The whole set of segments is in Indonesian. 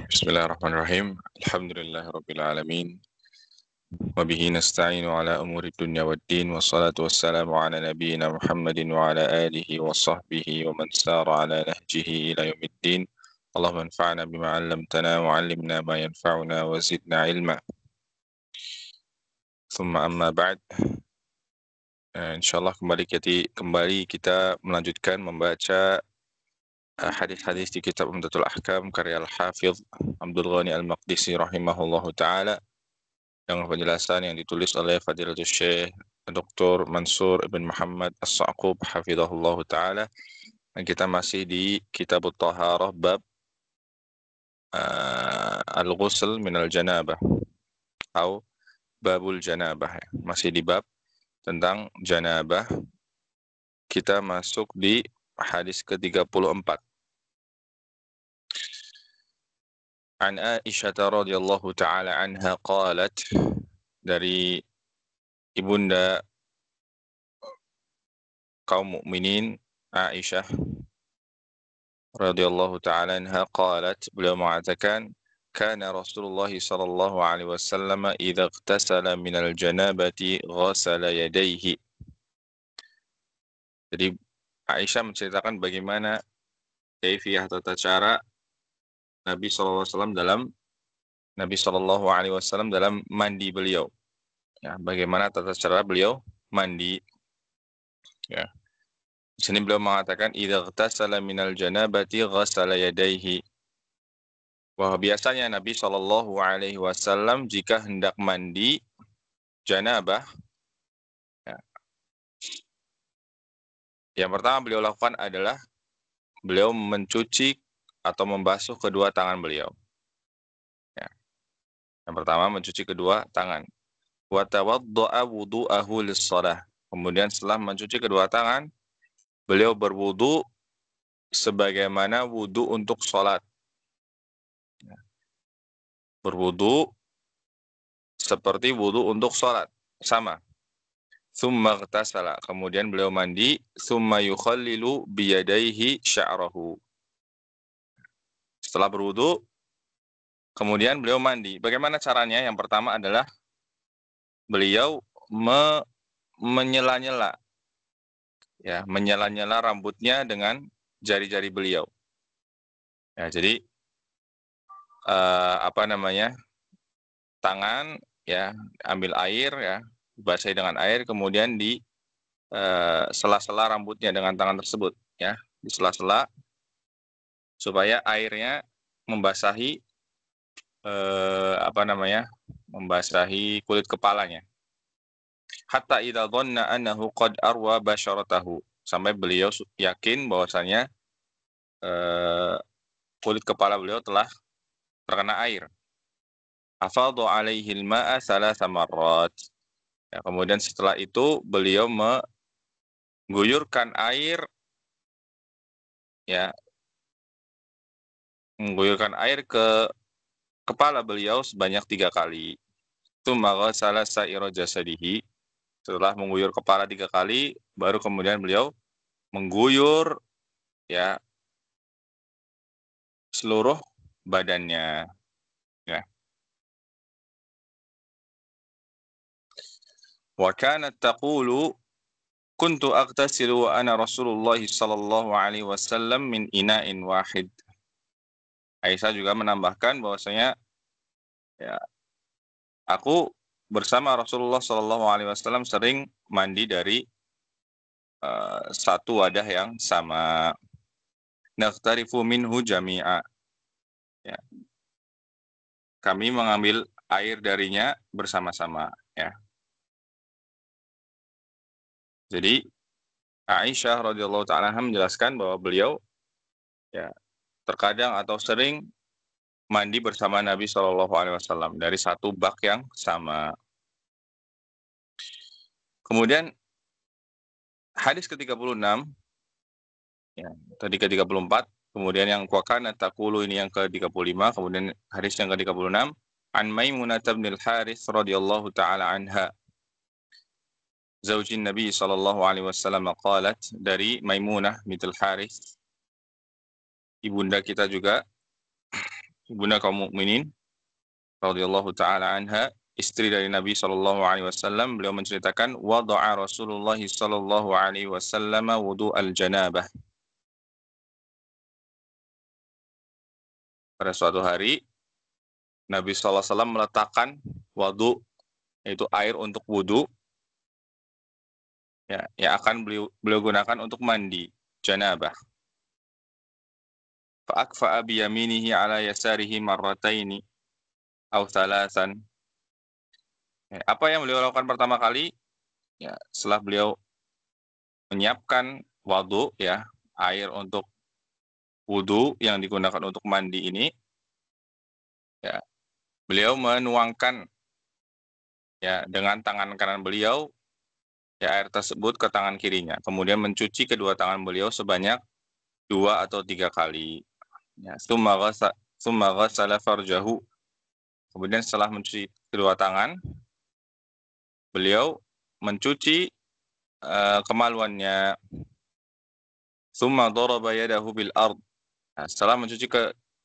Bismillahirrahmanirrahim. Alhamdulillahirabbil alamin. Wa bihi nasta'inu ala umuri dunya waddin wassalatu wassalamu ala nabiyyina Muhammadin wa ala alihi wa sahbihi wa man sara ala nahjihi ila yaumiddin. Allahumma anfa'na bima 'allamtana wa 'allimna ma yanfa'una wa zidna ilma. Thumma amma ba'd. Insyaallah kembali kita melanjutkan membaca hadis-hadis di kitab Umdatul Ahkam karya Al-Hafidz Abdul Ghani Al-Maqdisi rahimahullahu taala dengan penjelasan yang ditulis oleh Fadilatul Syekh Dr. Mansur Ibn Muhammad As-Sa'qub hafizahullahu taala. Dan kita masih di Kitab At-Taharah bab Al-Ghusl minal Janabah atau Babul Janabah. Masih di bab tentang janabah. Kita masuk di hadis ke-34. An Aisyah radhiyallahu taala anha qalat, dari ibunda kaum mukminin Aisyah radhiyallahu taala anha qalat, beliau mengatakan, kana Rasulullah sallallahu alaihi wasallam idza ightasala minal janabati ghasala yadayhi. Jadi Aisyah menceritakan bagaimana kaifiyah tata cara Nabi SAW dalam mandi beliau. Ya, bagaimana tata cara beliau mandi. Ya. Di sini beliau mengatakan idza ightasala minal janabati ghassala yadayhi. Bahwa biasanya Nabi SAW jika hendak mandi janabah, ya, yang pertama beliau lakukan adalah beliau mencuci atau membasuh kedua tangan beliau. Ya. Yang pertama mencuci kedua tangan. Wa tawadda'a wudu'ahu lis-shalah. Kemudian setelah mencuci kedua tangan, beliau berwudu sebagaimana wudu untuk sholat. Ya. Berwudu seperti wudu untuk sholat, sama. Tsumma ightasala. Kemudian beliau mandi. Tsumma yukhallilu biyadaihi sya'rahu. Setelah berwudu, kemudian beliau mandi. Bagaimana caranya? Yang pertama adalah beliau menyela-nyela, ya, menyela-nyela rambutnya dengan jari-jari beliau. Ya, jadi tangan, ya, ambil air, ya, dibasahi dengan air, kemudian di sela-sela rambutnya dengan tangan tersebut, ya, di sela-sela supaya airnya membasahi membasahi kulit kepalanya. Hatta idza dhanna annahu qad arwa basharatahu, sampai beliau yakin bahwasanya kulit kepala beliau telah terkena air. Afadhu alaihi al-ma'a thalatha marrat. Ya, kemudian setelah itu beliau mengguyurkan air, ya, mengguyurkan air ke kepala beliau sebanyak 3 kali. Tsumma ghassala sa'ira jasadihi. Setelah mengguyur kepala 3 kali, baru kemudian beliau mengguyur, ya, seluruh badannya. Ya. Wa kanat taqulu kuntu aghtasilu wa ana Rasulullah sallallahu alaihi wasallam min ina'in wahid. Aisyah juga menambahkan bahwasanya, ya, aku bersama Rasulullah sallallahu alaihi wasallam sering mandi dari satu wadah yang sama. Naqtarifu minhu jami'a. Ya. Kami mengambil air darinya bersama-sama, ya. Jadi Aisyah radhiyallahu ta'ala menjelaskan bahwa beliau, ya, terkadang atau sering mandi bersama Nabi SAW dari satu bak yang sama. Kemudian hadis ke-36, ya, tadi ke-34, kemudian yang wakana taqulu ini yang ke-35, kemudian hadis yang ke-36, an Maimunah bintul Harits radhiyallahu ta'ala anha, zaujin Nabi sallallahu alaihi wasallam, qalat, dari Maimunah bintul Harits, ibunda kita juga, ibunda kaum mukminin radhiyallahu taala anha, istri dari Nabi sallallahu alaihi wasallam, beliau menceritakan wada'a Rasulullah sallallahu alaihi wasallam wudu al-janabah. Pada suatu hari Nabi sallallahu alaihi wasallam meletakkan wudu, yaitu air untuk wudu, ya, yang akan beliau gunakan untuk mandi janabah. Fa'akfa'a biyaminihi ala yasarihi marrataini aw thalathan. Ya, apa yang beliau lakukan pertama kali? Ya, setelah beliau menyiapkan wudu, ya, air untuk wudu yang digunakan untuk mandi ini, ya, beliau menuangkan, ya, dengan tangan kanan beliau, ya, air tersebut ke tangan kirinya. Kemudian mencuci kedua tangan beliau sebanyak 2 atau 3 kali. Ya, summa ghassala farjahu. Kemudian setelah mencuci kedua tangan, beliau mencuci kemaluannya. Summa daraba yadahu bil ard. Nah, setelah mencuci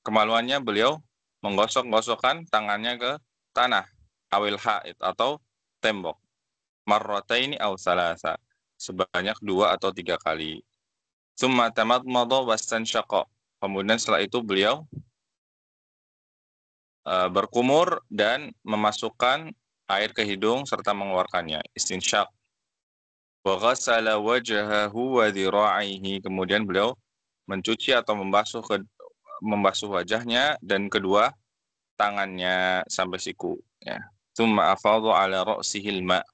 kemaluannya, beliau menggosok-gosokkan tangannya ke tanah, awil haid atau tembok. Marrataini aw salasa, sebanyak 2 atau 3 kali. Summa tamadmada wastansyaqa. Kemudian setelah itu beliau berkumur dan memasukkan air ke hidung serta mengeluarkannya, istinsyak. Wa ghassala wajhahu wa dhira'ihi. Kemudian beliau mencuci atau membasuh wajahnya dan kedua tangannya sampai siku, ya. Tsumma afadha ala ra'sihil ma.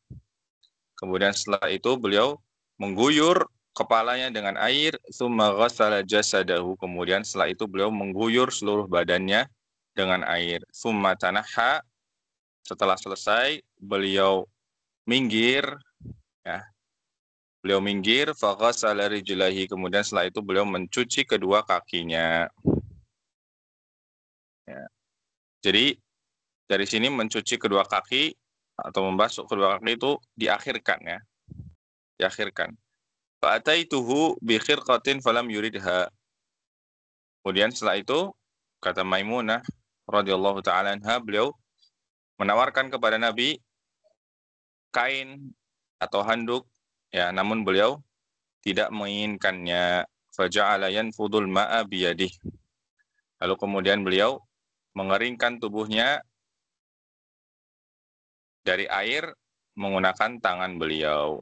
Kemudian setelah itu beliau mengguyur kepalanya dengan air, tsumma ghassala jasadahu. Kemudian setelah itu beliau mengguyur seluruh badannya dengan air. Tsumma tanaha. Setelah selesai beliau minggir, ya. Beliau minggir, faghassala rijlaihi. Kemudian setelah itu beliau mencuci kedua kakinya. Ya. Jadi dari sini mencuci kedua kaki atau membasuh kedua kaki itu diakhirkan, ya. Diakhirkan. Fa'ataituhu bi khirqatin falam yuridha. Kemudian setelah itu kata Maimunah radhiyallahu taala anha, beliau menawarkan kepada Nabi kain atau handuk, ya, namun beliau tidak menginginkannya. Faja'ala yanfudul ma'a biyadih. Lalu kemudian beliau mengeringkan tubuhnya dari air menggunakan tangan beliau.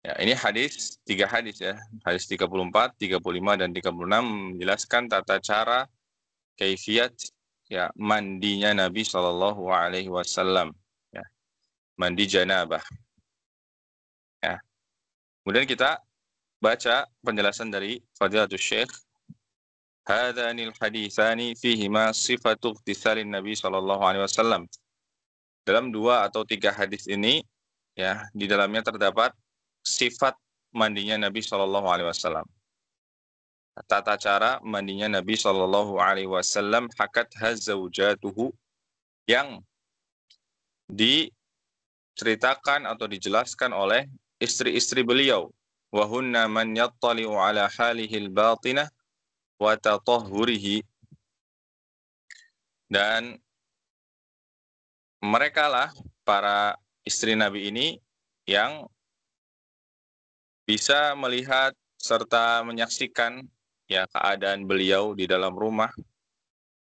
Ya, ini hadis, 3 hadis, ya. Hadis 34, 35, dan 36 menjelaskan tata cara kaifiyat, ya, mandinya Nabi Shallallahu alaihi wasallam, ya. Mandi janabah. Ya. Kemudian kita baca penjelasan dari Fadilatul Syekh. Hadanil haditsani fihima sifatu ightisalin Nabi Shallallahu alaihi wasallam. Dalam 2 atau 3 hadis ini, ya, di dalamnya terdapat sifat mandinya Nabi Shallallahu alaihi wasallam. Tata cara mandinya Nabi Shallallahu alaihi wasallam, hakat zaujatuhu, yang diceritakan atau dijelaskan oleh istri-istri beliau. Wa hunna man yattali'u ala halihi al-batinah wa tatahhurihi. Dan mereka lah para istri Nabi ini yang bisa melihat serta menyaksikan, ya, keadaan beliau di dalam rumah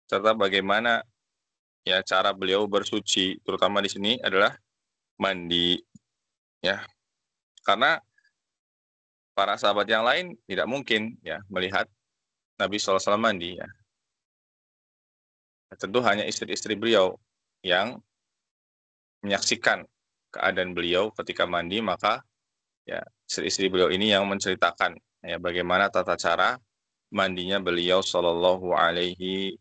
serta bagaimana, ya, cara beliau bersuci, terutama di sini adalah mandi, ya. Karena para sahabat yang lain tidak mungkin, ya, melihat Nabi SAW mandi, ya. Tentu hanya istri-istri beliau yang menyaksikan keadaan beliau ketika mandi, maka, ya, istri-istri beliau ini yang menceritakan, ya, bagaimana tata cara mandinya beliau sallallahu alaihi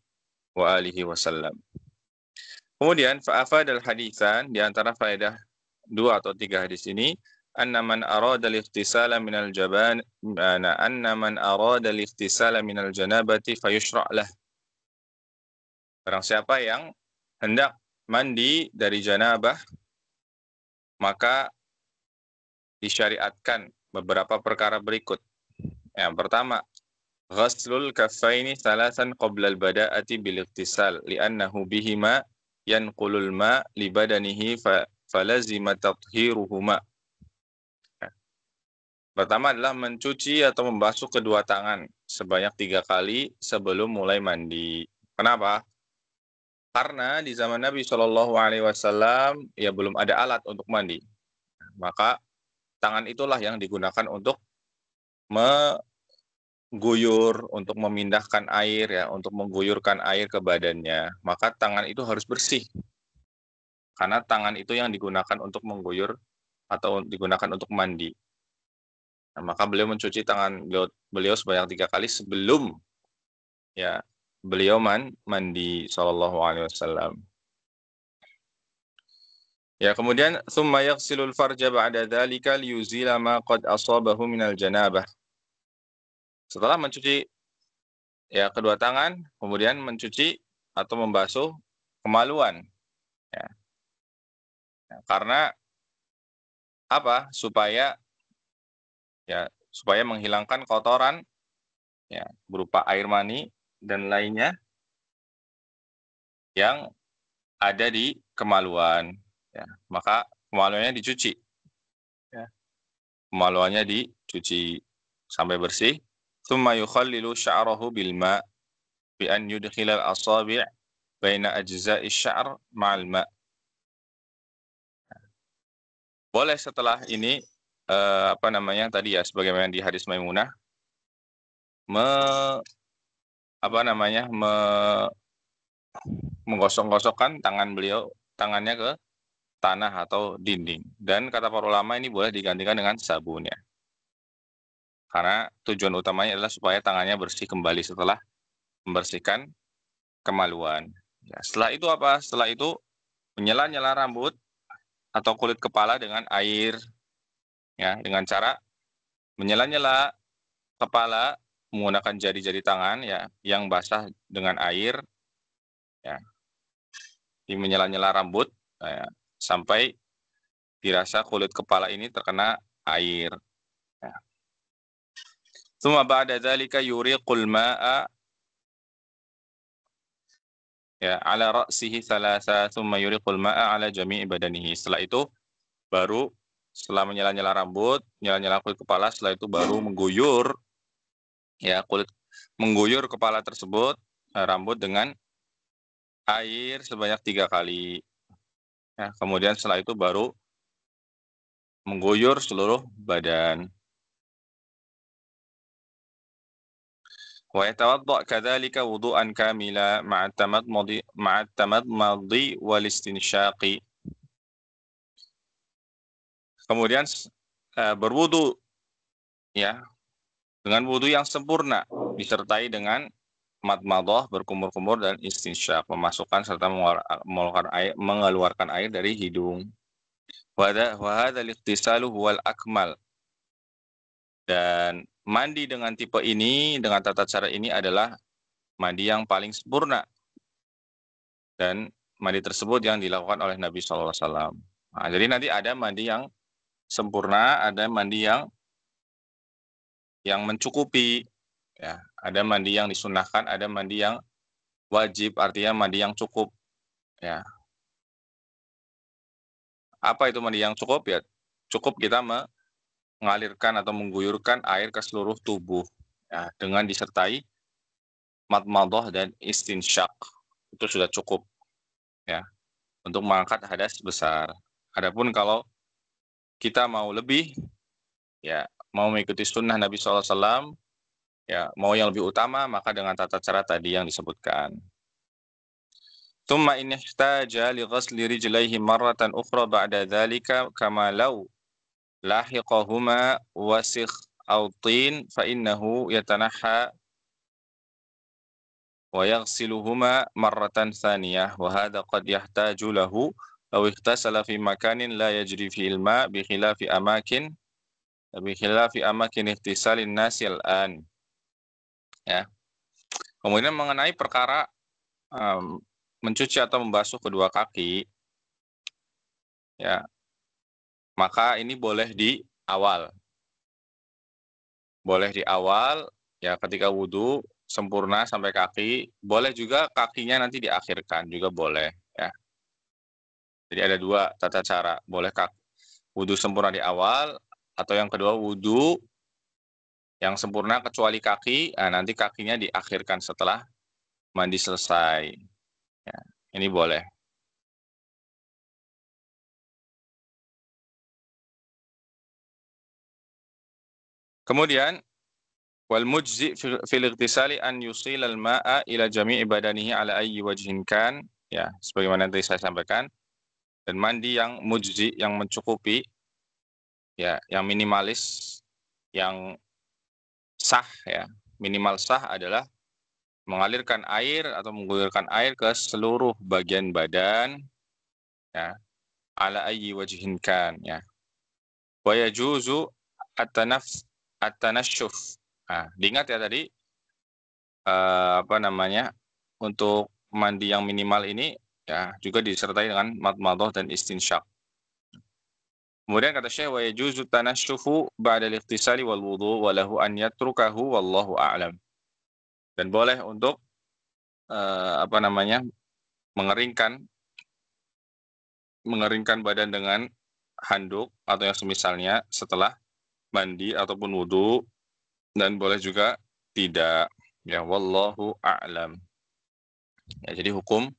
wa alihi wasallam. Kemudian fa'afadal haditsan, di antara faedah 2 atau 3 hadis ini, anna man arada al-ightisala minal jaban anna man arada al-ightisala minal janabati fayushra' lah. Barang siapa yang hendak mandi dari janabah, maka disyariatkan beberapa perkara berikut. Yang pertama, ghaslul kaffaini thalathan qabla al-bada'ati bil ightisal li'annahu bihima yanqulul ma li badanihi falazima tathiruhuma. Pertama adalah mencuci atau membasuh kedua tangan sebanyak 3 kali sebelum mulai mandi. Kenapa? Karena di zaman Nabi Shallallahu Alaihi Wasallam ya belum ada alat untuk mandi. Maka tangan itulah yang digunakan untuk mengguyur, untuk memindahkan air ya, untuk mengguyurkan air ke badannya. Maka tangan itu harus bersih. Karena tangan itu yang digunakan untuk mengguyur atau digunakan untuk mandi. Nah, maka beliau mencuci tangan beliau sebanyak 3 kali sebelum ya beliau mandi sallallahu alaihi wasallam. Ya, kemudian tsumma yaghsilul farja ba'da dzalika liyuzila ma qad asabahu minal janabah. Setelah mencuci ya kedua tangan, kemudian mencuci atau membasuh kemaluan. Ya. Karena apa? Supaya menghilangkan kotoran ya berupa air mani dan lainnya yang ada di kemaluan. Ya, maka kemaluannya dicuci. Ya. Kemaluannya dicuci sampai bersih. Tsumma yukhallilu sya'rahu bil ma' bi an yudkhilal asabi' baina ajza'i sya'r ma'al ma'. Boleh setelah ini tadi ya sebagaimana di hadis Maimunah menggosok-gosokkan tangannya ke tanah atau dinding. Dan kata para ulama ini boleh digantikan dengan sabun ya. Karena tujuan utamanya adalah supaya tangannya bersih kembali setelah membersihkan kemaluan. Ya, setelah itu apa? Setelah itu menyela-nyela rambut atau kulit kepala dengan air. Ya, dengan cara menyela-nyela kepala menggunakan jari-jari tangan ya yang basah dengan air ya. Menyela-nyela rambut ya, sampai dirasa kulit kepala ini terkena air. Ya. Tsumma ba'da dzalika yuriqul ma'a ya ala ra'sihi thalatha tsumma yuriqul ma'a ala jami'i badanihi. Setelah itu baru setelah menyela-nyela rambut, menyela-nyela kulit kepala, setelah itu baru mengguyur kepala tersebut rambut dengan air sebanyak 3 kali. Ya, kemudian setelah itu baru mengguyur seluruh badan. Wa yatawadda kadzalika wudu'an kamila ma'a tamadmadi wal istinsyaqi. Kemudian berwudu ya dengan wudu yang sempurna disertai dengan madmadah berkumur-kumur dan istinsyaq memasukkan serta mengeluarkan air dari hidung. Wa hadzal ightisalu huwal akmal. Dan mandi dengan tipe ini, dengan tata cara ini adalah mandi yang paling sempurna. Dan mandi tersebut yang dilakukan oleh Nabi SAW. Nah, jadi nanti ada mandi yang sempurna, ada mandi yang mencukupi. Ya, ada mandi yang disunahkan, ada mandi yang wajib, artinya mandi yang cukup. Ya. Apa itu mandi yang cukup? Ya, cukup kita mengalirkan atau mengguyurkan air ke seluruh tubuh ya, dengan disertai madmadah dan istinsyaq. Itu sudah cukup ya untuk mengangkat hadas besar. Adapun kalau kita mau lebih ya mau mengikuti sunnah Nabi SAW ya mau yang lebih utama maka dengan tata cara tadi yang disebutkan. Tsumma in ihtaja li ghasli rijlaihi marratan ukhra ba'da dzalika kama law lahiqahuma wasikh aw tin fa innahu yatanahha wa yaghsiluhuma marratan thaniyah wa hadha qad yahtaju lahu law ightasala fi makanin la yajri fihi al-ma' bi khilafi amakin ightisalin nasi al-an. Ya. Kemudian mengenai perkara mencuci atau membasuh kedua kaki ya maka ini boleh di awal Ya, ketika wudhu sempurna sampai kaki, boleh juga kakinya nanti diakhirkan juga boleh ya. Jadi ada dua tata cara, boleh wudhu sempurna di awal, atau yang kedua wudhu yang sempurna kecuali kaki, nanti kakinya diakhirkan setelah mandi selesai. Ya, ini boleh. Kemudian wal mujzi fil ightisali an yusil al ma'a ila jami'i badanihi ala ayyi wajhin kan, ya sebagaimana tadi saya sampaikan. Dan mandi yang mujzi, yang mencukupi, ya yang minimalis, yang sah ya, minimal sah adalah mengalirkan air atau menggulirkan air ke seluruh bagian badan ya, ala ayyi wajhin kan ya. Wa yajuzu at-tanasyuf. Nah, diingat ya tadi untuk mandi yang minimal ini ya juga disertai dengan madmadah dan istinsyak. Kemudian kata Syekh, wa yajuzu tanasyufu ba'da al-ightisali wal wudu wa lahu an yatrukahu wallahu a'lam. Dan boleh untuk mengeringkan badan dengan handuk atau yang semisalnya setelah mandi ataupun wudu, dan boleh juga tidak, ya wallahu a'lam. Ya, jadi hukum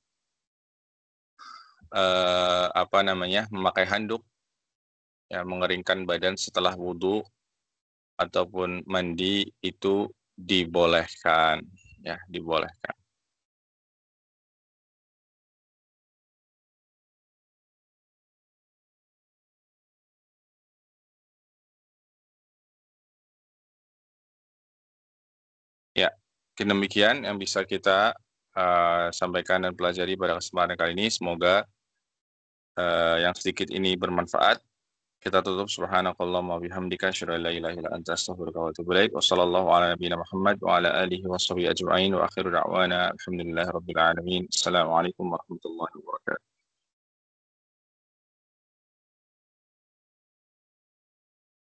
memakai handuk ya, mengeringkan badan setelah wudu ataupun mandi itu dibolehkan ya, dibolehkan. Ya, demikian yang bisa kita sampaikan dan pelajari pada kesempatan kali ini. Semoga yang sedikit ini bermanfaat. Kita tutup subhanakallahumma bihamdika asyhadu an la ilaha illa anta astaghfiruka wa atubu ilaik. Wassallallahu ala nabiyyina Muhammad wa ala alihi washabihi ajma'in wa akhiru da'wana alhamdulillahirabbil alamin. Assalamualaikum warahmatullahi wabarakatuh.